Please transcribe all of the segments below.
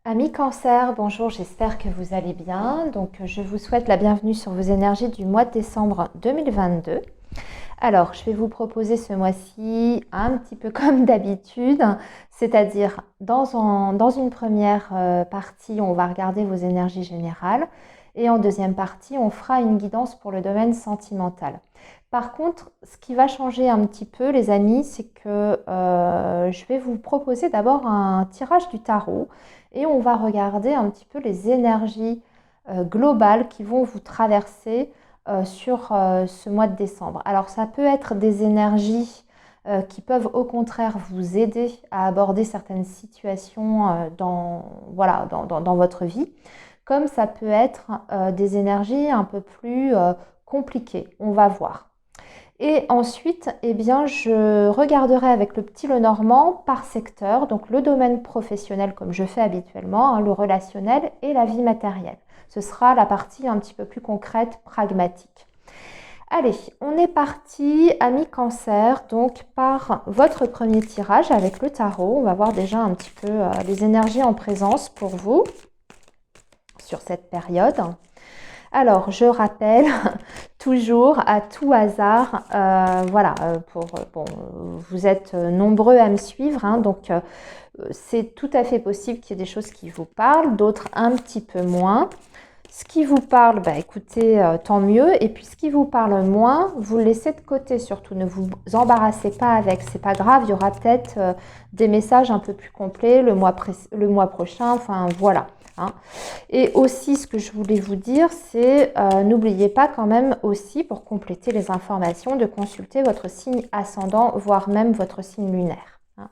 Amis Cancer, bonjour, j'espère que vous allez bien. Donc, je vous souhaite la bienvenue sur vos énergies du mois de décembre 2022. Alors, je vais vous proposer ce mois-ci un petit peu comme d'habitude, c'est-à-dire dans une première partie, on va regarder vos énergies générales et en deuxième partie, on fera une guidance pour le domaine sentimental. Par contre, ce qui va changer un petit peu, les amis, c'est que je vais vous proposer d'abord un tirage du tarot et on va regarder un petit peu les énergies globales qui vont vous traverser sur ce mois de décembre. Alors ça peut être des énergies qui peuvent au contraire vous aider à aborder certaines situations voilà, dans votre vie, comme ça peut être des énergies un peu plus compliquées. On va voir. Et ensuite, eh bien, je regarderai avec le petit Lenormand par secteur, donc le domaine professionnel comme je fais habituellement, hein, le relationnel et la vie matérielle. Ce sera la partie un petit peu plus concrète, pragmatique. Allez, on est parti, amis Cancer, donc par votre premier tirage avec le tarot. On va voir déjà un petit peu les énergies en présence pour vous sur cette période. Alors, je rappelle, toujours à tout hasard, voilà, bon, vous êtes nombreux à me suivre, hein, donc c'est tout à fait possible qu'il y ait des choses qui vous parlent, d'autres un petit peu moins. Ce qui vous parle, bah, écoutez, tant mieux. Et puis ce qui vous parle moins, vous le laissez de côté. Surtout, ne vous embarrassez pas avec. C'est pas grave. Il y aura peut-être des messages un peu plus complets le mois prochain. Enfin, voilà. Hein. Et aussi, ce que je voulais vous dire, c'est n'oubliez pas quand même aussi, pour compléter les informations, de consulter votre signe ascendant, voire même votre signe lunaire. Hein.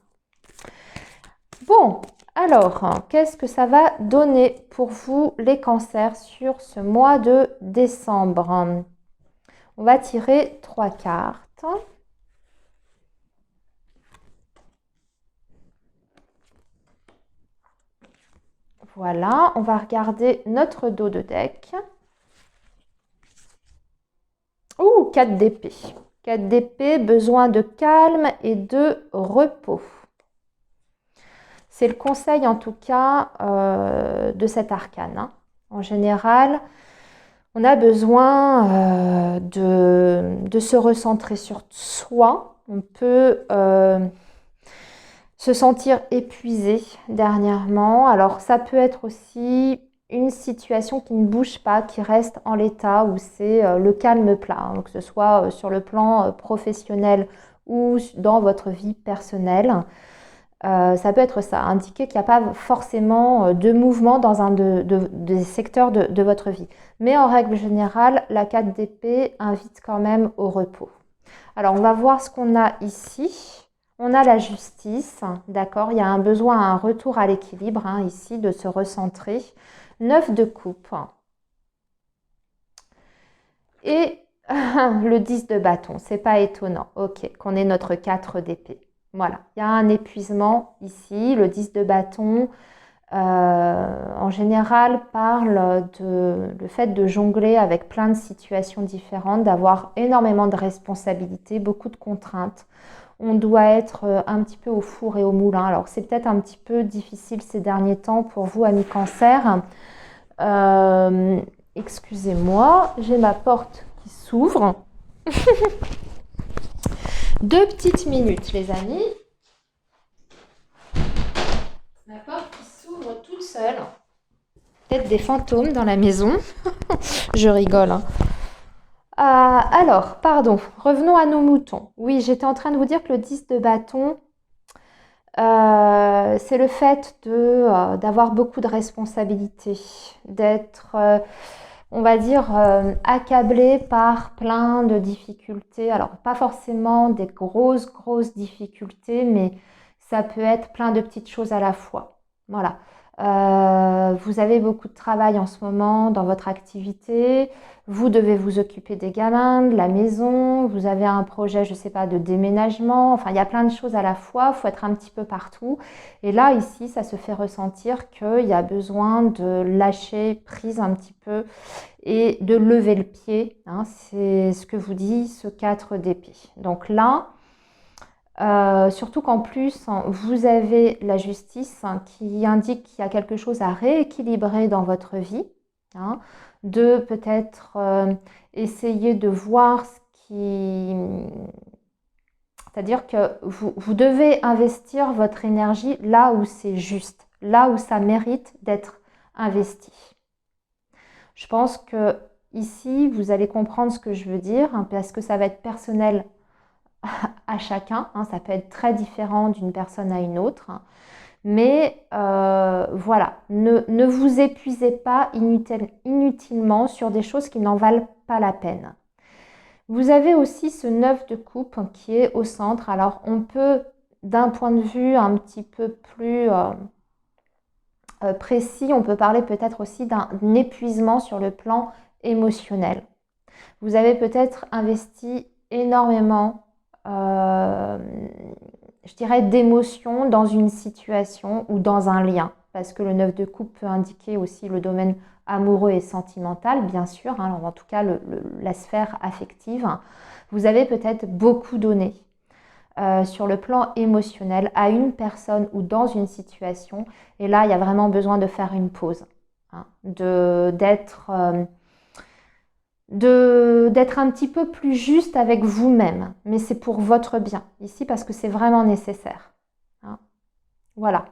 Bon, alors, qu'est-ce que ça va donner pour vous les cancers sur ce mois de décembre? On va tirer 3 cartes. Voilà, on va regarder notre dos de deck. Ouh, 4 d'épée. 4 d'épée, besoin de calme et de repos. C'est le conseil en tout cas de cet arcane. Hein. En général, on a besoin de se recentrer sur soi. On peut se sentir épuisé dernièrement. Alors ça peut être aussi une situation qui ne bouge pas, qui reste en l'état où c'est le calme plat, hein, que ce soit sur le plan professionnel ou dans votre vie personnelle. Ça peut être ça, indiquer qu'il n'y a pas forcément de mouvement dans un des secteurs de votre vie. Mais en règle générale, la 4 d'épée invite quand même au repos. Alors, on va voir ce qu'on a ici. On a la justice, d'accord. Il y a un besoin, un retour à l'équilibre, hein, ici, de se recentrer. 9 de coupe. Et le 10 de bâton, c'est pas étonnant. Ok, qu'on ait notre 4 d'épée. Voilà, il y a un épuisement ici. Le 10 de bâton, en général, parle de le fait de jongler avec plein de situations différentes, d'avoir énormément de responsabilités, beaucoup de contraintes. On doit être un petit peu au four et au moulin. Alors, c'est peut-être un petit peu difficile ces derniers temps pour vous, amis Cancer. Euh, Excusez-moi, j'ai ma porte qui s'ouvre. 2 petites minutes, les amis. Ma porte qui s'ouvre toute seule. Peut-être des fantômes dans la maison. Je rigole. Hein. Alors, pardon, revenons à nos moutons. Oui, j'étais en train de vous dire que le 10 de bâton, c'est le fait d'avoir beaucoup de responsabilités, d'être, on va dire, accablé par plein de difficultés. Alors, pas forcément des grosses difficultés, mais ça peut être plein de petites choses à la fois. Voilà. Vous avez beaucoup de travail en ce moment dans votre activité. Vous devez vous occuper des gamins, de la maison. Vous avez un projet, je ne sais pas, de déménagement. Enfin, il y a plein de choses à la fois. Il faut être un petit peu partout. Et là, ici, ça se fait ressentir qu'il y a besoin de lâcher prise un petit peu et de lever le pied. Hein. C'est ce que vous dit ce 4 d'épée. Donc là, Surtout qu'en plus, vous avez la justice qui indique qu'il y a quelque chose à rééquilibrer dans votre vie, hein, de peut-être essayer de voir ce qui... C'est-à-dire que vous devez investir votre énergie là où c'est juste, là où ça mérite d'être investi. Je pense que ici, vous allez comprendre ce que je veux dire, hein, parce que ça va être personnel à chacun, hein, ça peut être très différent d'une personne à une autre, hein. Mais voilà, ne vous épuisez pas inutilement sur des choses qui n'en valent pas la peine. Vous avez aussi ce 9 de coupe qui est au centre. Alors on peut, d'un point de vue un petit peu plus précis, on peut parler peut-être aussi d'un épuisement sur le plan émotionnel. Vous avez peut-être investi énormément, je dirais, d'émotions dans une situation ou dans un lien, parce que le 9 de coupe peut indiquer aussi le domaine amoureux et sentimental, bien sûr, hein, en tout cas la sphère affective. Vous avez peut-être beaucoup donné sur le plan émotionnel à une personne ou dans une situation, et là, il y a vraiment besoin de faire une pause, hein, d'être un petit peu plus juste avec vous-même, mais c'est pour votre bien ici parce que c'est vraiment nécessaire, hein. Voilà.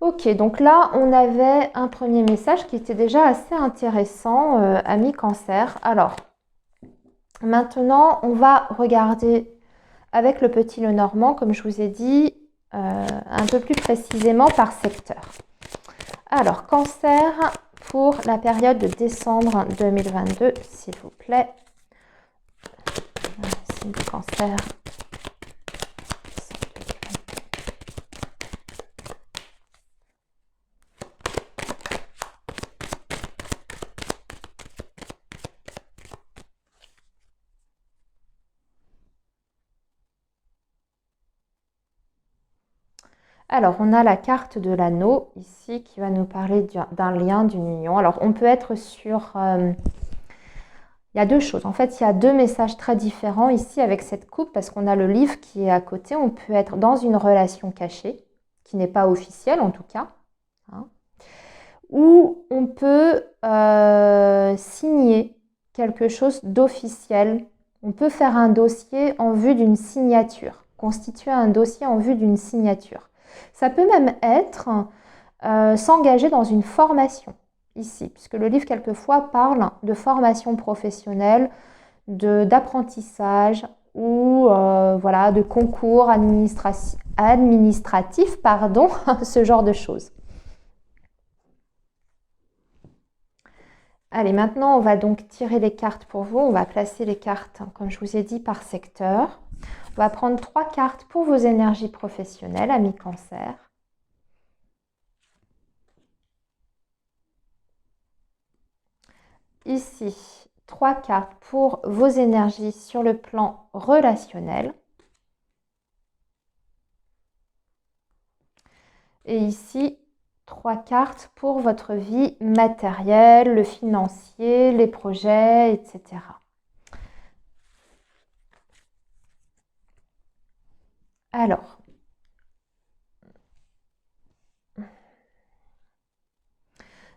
Ok, donc là, on avait un premier message qui était déjà assez intéressant, ami Cancer. Alors, maintenant, on va regarder avec le petit Lenormand, comme je vous ai dit, un peu plus précisément par secteur. Alors, Cancer, pour la période de décembre 2022, s'il vous plaît. Signe du Cancer. Alors, on a la carte de l'anneau ici qui va nous parler d'un lien, d'une union. Alors, on peut être sur... il y a deux choses. En fait, il y a deux messages très différents ici avec cette coupe parce qu'on a le livre qui est à côté. On peut être dans une relation cachée, qui n'est pas officielle en tout cas, hein, ou on peut signer quelque chose d'officiel. On peut faire un dossier en vue d'une signature, constituer un dossier en vue d'une signature. Ça peut même être s'engager dans une formation ici, puisque le livre quelquefois parle de formation professionnelle, d'apprentissage ou voilà, de concours administratif, pardon, ce genre de choses. Allez, maintenant on va donc tirer les cartes pour vous. On va placer les cartes, comme je vous ai dit, par secteur. On va prendre 3 cartes pour vos énergies professionnelles, amis Cancer. Ici, 3 cartes pour vos énergies sur le plan relationnel. Et ici, 3 cartes pour votre vie matérielle, le financier, les projets, etc. Alors,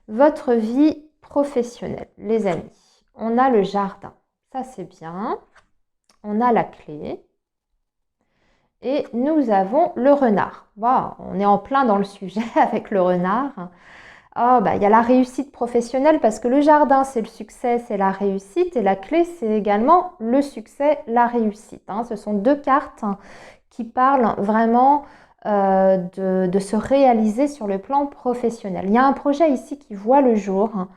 votre vie professionnelle, les amis. On a le jardin, ça c'est bien. On a la clé. Et nous avons le renard. Wow, on est en plein dans le sujet avec le renard. Oh, bah, il y a la réussite professionnelle parce que le jardin, c'est le succès, c'est la réussite. Et la clé, c'est également le succès, la réussite, hein. Ce sont deux cartes qui parlent vraiment de se réaliser sur le plan professionnel. Il y a un projet ici qui voit le jour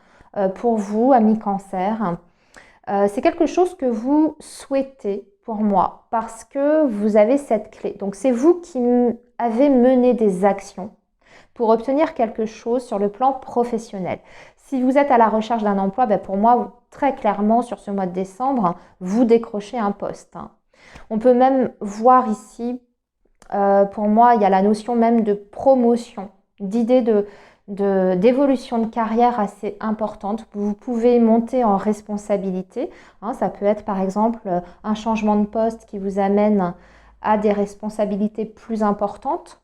pour vous, amis Cancer. C'est quelque chose que vous souhaitez pour moi parce que vous avez cette clé. Donc c'est vous qui avez mené des actions pour obtenir quelque chose sur le plan professionnel. Si vous êtes à la recherche d'un emploi, ben pour moi, très clairement, sur ce mois de décembre, vous décrochez un poste, hein. On peut même voir ici, pour moi, il y a la notion même de promotion, d'idée d'évolution de carrière assez importante. Vous pouvez monter en responsabilité, hein. Ça peut être par exemple un changement de poste qui vous amène à des responsabilités plus importantes.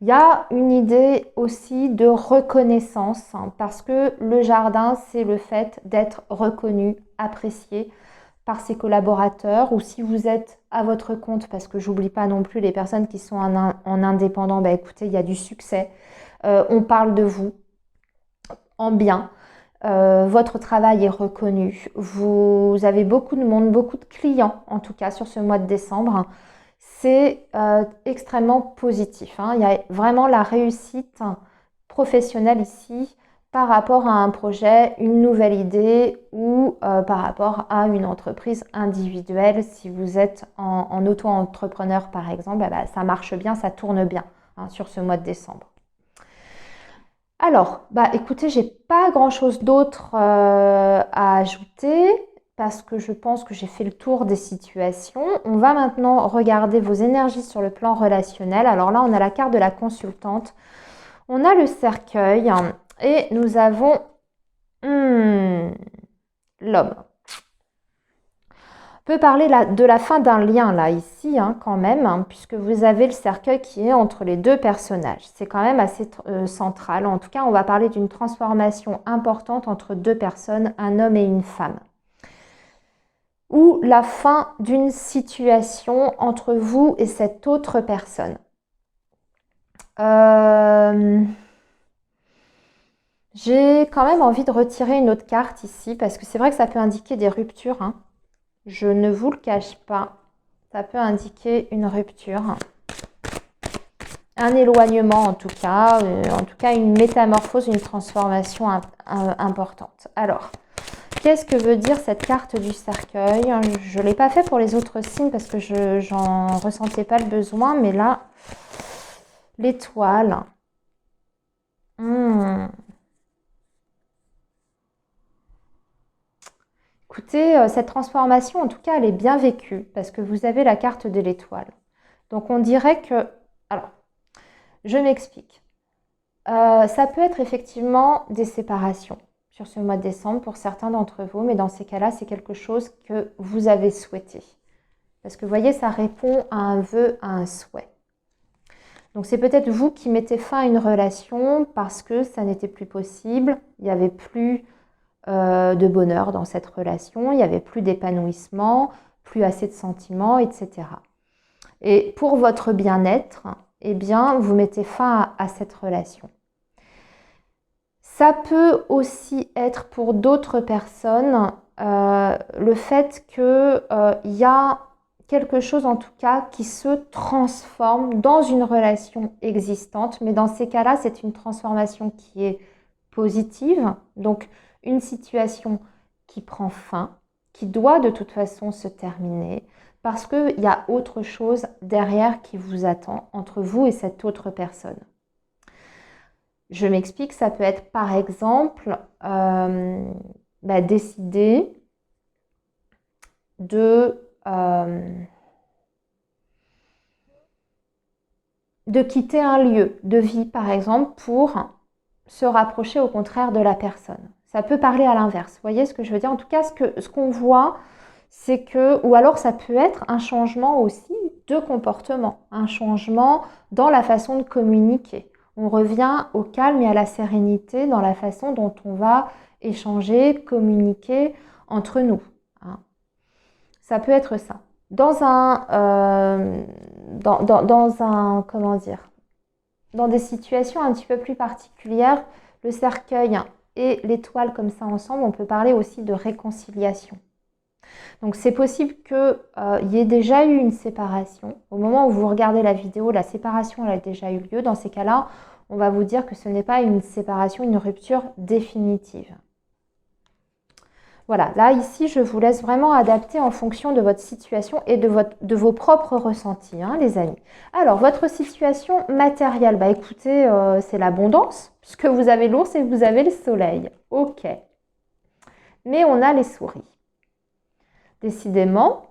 Il y a une idée aussi de reconnaissance, hein, parce que le jardin, c'est le fait d'être reconnu, apprécié par ses collaborateurs, ou si vous êtes à votre compte, parce que j'oublie pas non plus les personnes qui sont en indépendant, bah écoutez, il y a du succès. On parle de vous en bien. Votre travail est reconnu. Vous avez beaucoup de monde, beaucoup de clients, en tout cas sur ce mois de décembre. C'est extrêmement positif, hein. Il y a vraiment la réussite professionnelle ici par rapport à un projet, une nouvelle idée ou par rapport à une entreprise individuelle. Si vous êtes en auto-entrepreneur par exemple, eh ben, ça marche bien, ça tourne bien, hein, sur ce mois de décembre. Alors, bah écoutez, j'ai pas grand-chose d'autre à ajouter parce que je pense que j'ai fait le tour des situations. On va maintenant regarder vos énergies sur le plan relationnel. Alors là, on a la carte de la consultante, on a le cercueil et nous avons l'homme. On peut parler de la fin d'un lien là ici, hein, quand même, hein, puisque vous avez le cercueil qui est entre les deux personnages. C'est quand même assez central. En tout cas, on va parler d'une transformation importante entre deux personnes, un homme et une femme. Ou la fin d'une situation entre vous et cette autre personne. J'ai quand même envie de retirer une autre carte ici, parce que c'est vrai que ça peut indiquer des ruptures, hein. Je ne vous le cache pas, ça peut indiquer une rupture, un éloignement en tout cas une métamorphose, une transformation importante. Alors, qu'est-ce que veut dire cette carte du cercueil? Je ne l'ai pas fait pour les autres signes parce que je n'en ressentais pas le besoin, mais là, l'étoile. Écoutez, cette transformation, en tout cas, elle est bien vécue parce que vous avez la carte de l'étoile. Donc, on dirait que... Alors, je m'explique. Ça peut être effectivement des séparations sur ce mois de décembre pour certains d'entre vous, mais dans ces cas-là, c'est quelque chose que vous avez souhaité. Parce que vous voyez, ça répond à un vœu, à un souhait. Donc, c'est peut-être vous qui mettez fin à une relation parce que ça n'était plus possible, il n'y avait plus de bonheur dans cette relation, il n'y avait plus d'épanouissement, plus assez de sentiments, etc. Et pour votre bien-être, eh bien, vous mettez fin à cette relation. Ça peut aussi être pour d'autres personnes le fait qu'il y a quelque chose en tout cas qui se transforme dans une relation existante, mais dans ces cas-là, c'est une transformation qui est positive, donc une situation qui prend fin, qui doit de toute façon se terminer, parce qu'il y a autre chose derrière qui vous attend entre vous et cette autre personne. Je m'explique, ça peut être par exemple décider de quitter un lieu de vie, par exemple, pour se rapprocher au contraire de la personne. Ça peut parler à l'inverse. Vous voyez ce que je veux dire? En tout cas, ce qu'on voit, c'est que, ou alors ça peut être un changement aussi de comportement, un changement dans la façon de communiquer. On revient au calme et à la sérénité dans la façon dont on va échanger, communiquer entre nous, hein. Ça peut être ça. Dans comment dire, dans des situations un petit peu plus particulières, le cercueil et l'étoile comme ça ensemble, on peut parler aussi de réconciliation. Donc c'est possible qu'il y ait déjà eu une séparation. Au moment où vous regardez la vidéo, la séparation elle a déjà eu lieu. Dans ces cas-là, on va vous dire que ce n'est pas une séparation, une rupture définitive. Voilà, là ici je vous laisse vraiment adapter en fonction de votre situation et de vos propres ressentis, hein, les amis. Alors votre situation matérielle, bah écoutez, c'est l'abondance, puisque vous avez l'ours et vous avez le soleil. Ok. Mais on a les souris. Décidément,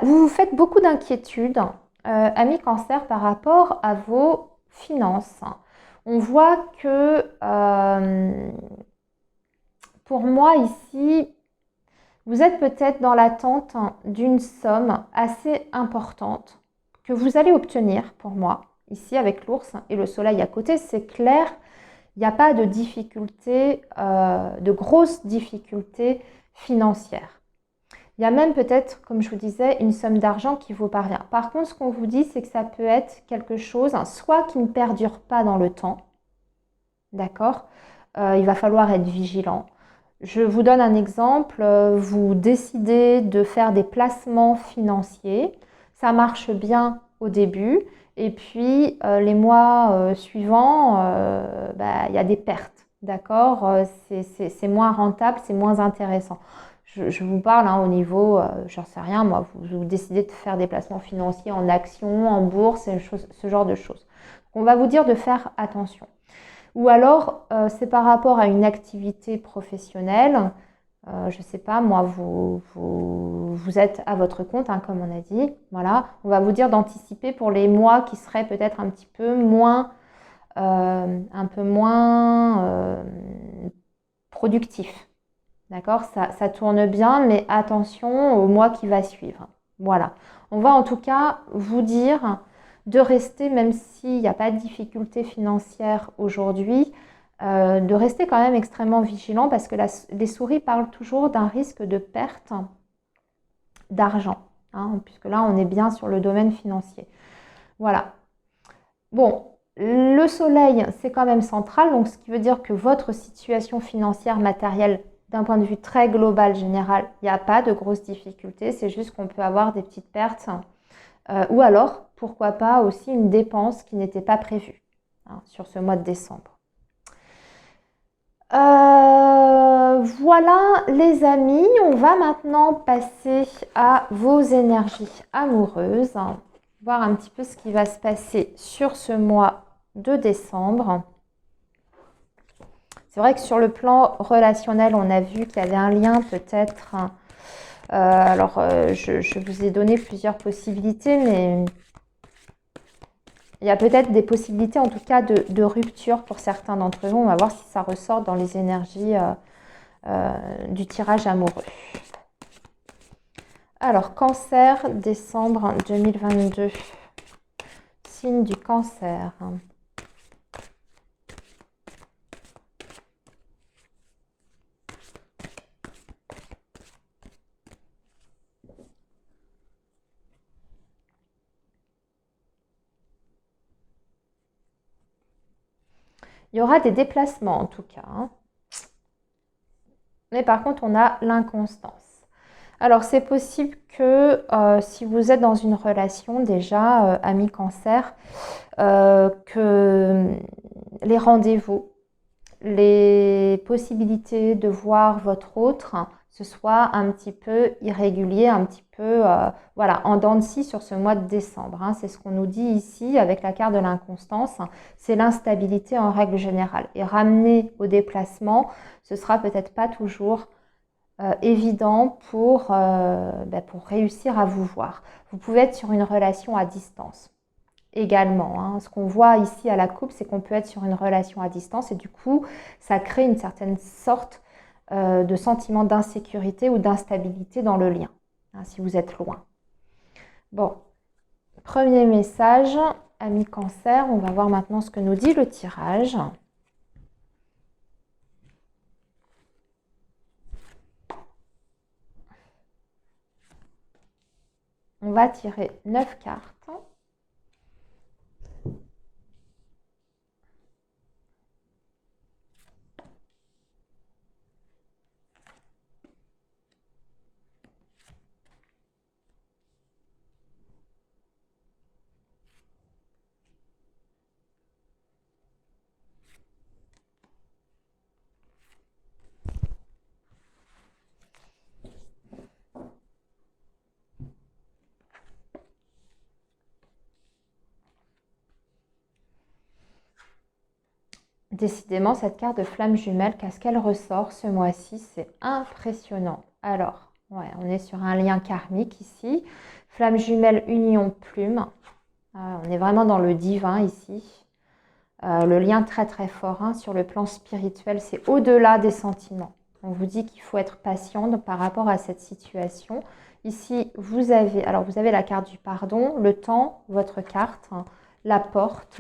vous vous faites beaucoup d'inquiétudes, amis cancer, par rapport à vos finances. On voit que, pour moi ici, Vous êtes peut-être dans l'attente d'une somme assez importante que vous allez obtenir pour moi. Ici, avec l'ours et le soleil à côté, c'est clair, il n'y a pas de difficulté, de grosses difficultés financières. Il y a même peut-être, comme je vous disais, une somme d'argent qui vous parvient. Par contre, ce qu'on vous dit, c'est que ça peut être quelque chose, soit qui ne perdure pas dans le temps, d'accord? Il va falloir être vigilant. Je vous donne un exemple. Vous décidez de faire des placements financiers. Ça marche bien au début. Et puis, les mois suivants, il y a des pertes. D'accord? C'est moins rentable, c'est moins intéressant. Je vous parle au niveau, j'en sais rien, moi, vous décidez de faire des placements financiers en actions, en bourse, ce genre de choses. On va vous dire de faire attention. Ou alors, c'est par rapport à une activité professionnelle. Je ne sais pas, moi, vous êtes à votre compte, comme on a dit. Voilà, on va vous dire d'anticiper pour les mois qui seraient peut-être un petit peu moins, productifs. D'accord? Ça tourne bien, mais attention au mois qui va suivre. Voilà. On va en tout cas vous dire de rester, même s'il n'y a pas de difficulté financière aujourd'hui, de rester quand même extrêmement vigilant parce que les souris parlent toujours d'un risque de perte d'argent, puisque là, on est bien sur le domaine financier. Voilà. Bon, le soleil, c'est quand même central, donc ce qui veut dire que votre situation financière matérielle, d'un point de vue très global, général, il n'y a pas de grosses difficultés, c'est juste qu'on peut avoir des petites pertes. Ou alors, pourquoi pas aussi une dépense qui n'était pas prévue sur ce mois de décembre. Voilà les amis, on va maintenant passer à vos énergies amoureuses, voir un petit peu ce qui va se passer sur ce mois de décembre. C'est vrai que sur le plan relationnel, on a vu qu'il y avait un lien peut-être. Je vous ai donné plusieurs possibilités, mais il y a peut-être des possibilités en tout cas de rupture pour certains d'entre vous. On va voir si ça ressort dans les énergies du tirage amoureux. Alors, Cancer, décembre 2022. Signe du Cancer. Il y aura des déplacements en tout cas. Mais par contre, on a l'inconstance. Alors, c'est possible que si vous êtes dans une relation déjà, ami Cancer, que les rendez-vous, les possibilités de voir votre autre, ce soit un petit peu irrégulier, un petit peu en dents de scie sur ce mois de décembre. C'est ce qu'on nous dit ici avec la carte de l'inconstance, c'est l'instabilité en règle générale. Et ramener au déplacement, ce sera peut-être pas toujours évident pour réussir à vous voir. Vous pouvez être sur une relation à distance également. Ce qu'on voit ici à la coupe, c'est qu'on peut être sur une relation à distance et du coup, ça crée une certaine sorte de sentiment d'insécurité ou d'instabilité dans le lien, si vous êtes loin. Bon, premier message, ami Cancer, on va voir maintenant ce que nous dit le tirage. On va tirer 9 cartes. Décidément, cette carte de flamme jumelle, qu'est-ce qu'elle ressort ce mois-ci? C'est impressionnant. Alors, on est sur un lien karmique ici. Flamme jumelle, union, plume. On est vraiment dans le divin ici. Le lien très très fort sur le plan spirituel, c'est au-delà des sentiments. On vous dit qu'il faut être patient par rapport à cette situation. Ici, vous avez la carte du pardon, le temps, votre carte, la porte,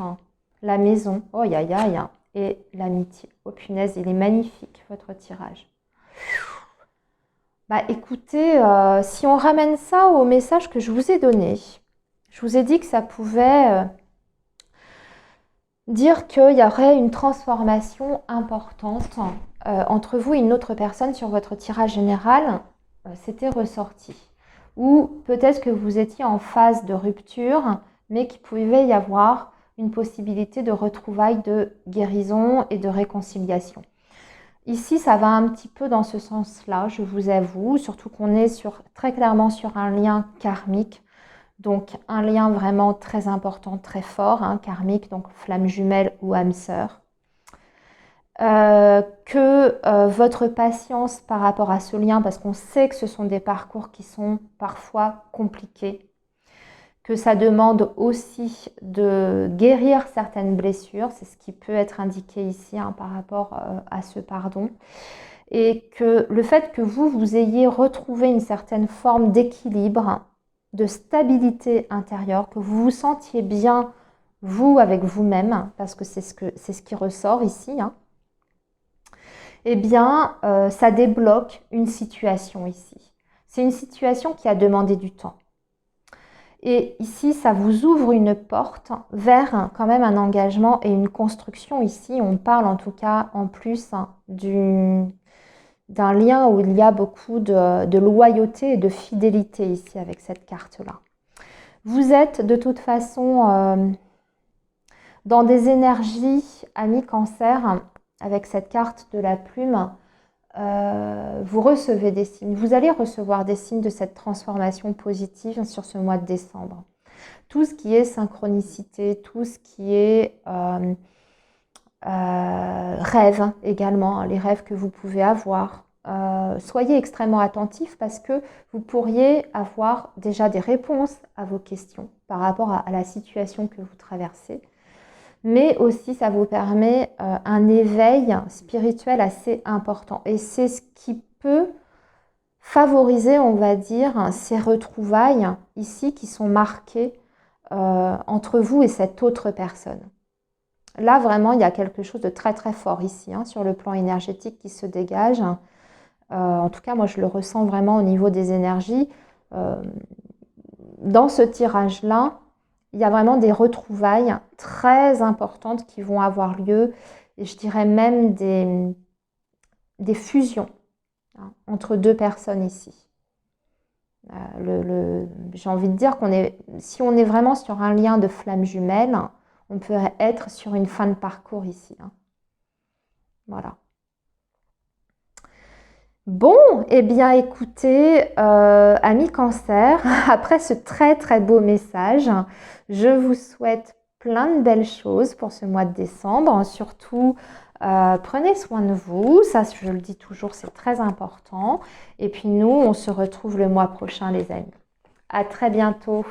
la maison, oh aïe aïe aïe, et l'amitié. Oh punaise, il est magnifique votre tirage. Bah écoutez, si on ramène ça au message que je vous ai donné, je vous ai dit que ça pouvait dire qu'il y aurait une transformation importante entre vous et une autre personne sur votre tirage général, c'était ressorti. Ou peut-être que vous étiez en phase de rupture, mais qu'il pouvait y avoir une possibilité de retrouvailles, de guérison et de réconciliation. Ici, ça va un petit peu dans ce sens-là, je vous avoue, surtout qu'on est très clairement sur un lien karmique. Donc un lien vraiment très important, très fort, karmique, donc flamme jumelle ou âme sœur. Votre patience par rapport à ce lien, parce qu'on sait que ce sont des parcours qui sont parfois compliqués, que ça demande aussi de guérir certaines blessures, c'est ce qui peut être indiqué ici par rapport à ce pardon, et que le fait que vous ayez retrouvé une certaine forme d'équilibre, de stabilité intérieure, que vous vous sentiez bien, vous, avec vous-même, parce que c'est ce qui ressort ici, eh bien, ça débloque une situation ici. C'est une situation qui a demandé du temps. Et ici, ça vous ouvre une porte vers quand même un engagement et une construction. Ici, on parle en tout cas en plus d'un lien où il y a beaucoup de loyauté et de fidélité ici avec cette carte-là. Vous êtes de toute façon dans des énergies, amis cancer, avec cette carte de la plume, vous recevez des signes. Vous allez recevoir des signes de cette transformation positive sur ce mois de décembre. Tout ce qui est synchronicité, tout ce qui est rêve également, les rêves que vous pouvez avoir. Soyez extrêmement attentifs parce que vous pourriez avoir déjà des réponses à vos questions par rapport à la situation que vous traversez. Mais aussi, ça vous permet un éveil spirituel assez important. Et c'est ce qui peut favoriser, on va dire, ces retrouvailles ici qui sont marquées entre vous et cette autre personne. Là, vraiment, il y a quelque chose de très très fort ici, sur le plan énergétique qui se dégage. En tout cas, moi, je le ressens vraiment au niveau des énergies. Dans ce tirage-là, il y a vraiment des retrouvailles très importantes qui vont avoir lieu, et je dirais même des fusions entre deux personnes ici. J'ai envie de dire si on est vraiment sur un lien de flamme jumelle, on peut être sur une fin de parcours ici. Voilà. Bon, eh bien écoutez, amis cancer, après ce très très beau message, je vous souhaite plein de belles choses pour ce mois de décembre. Surtout, prenez soin de vous, ça je le dis toujours, c'est très important. Et puis nous, on se retrouve le mois prochain les amis. À très bientôt.